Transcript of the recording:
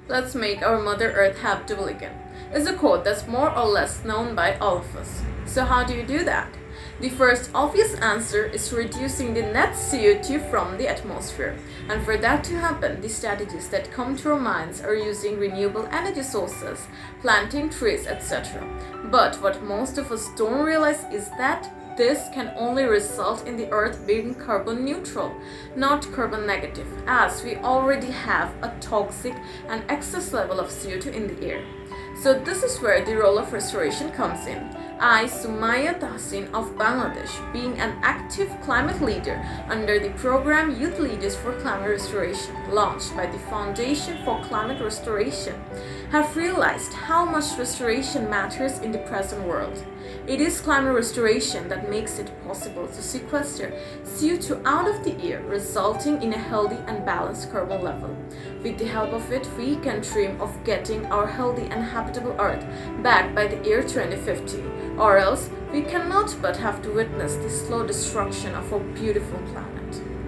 Let's make our Mother Earth habitable again is a quote that's more or less known by all of us. So how do you do that? The first obvious answer is reducing the net CO2 from the atmosphere. And for that to happen, the strategies that come to our minds are using renewable energy sources, planting trees, etc. But what most of us don't realize is that this can only result in the Earth being carbon neutral, not carbon negative, as we already have a toxic and excess level of CO2 in the air. So this is where the role of restoration comes in. I, Sumaiya of Bangladesh, being an active climate leader under the program Youth Leaders for Climate Restoration, launched by the Foundation for Climate Restoration, have realized how much restoration matters in the present world. It is climate restoration that makes it possible to sequester CO2 out of the air, resulting in a healthy and balanced carbon level. With the help of it, we can dream of getting our healthy and habitable Earth back by the year 2050, or else we cannot but have to witness the slow destruction of our beautiful planet.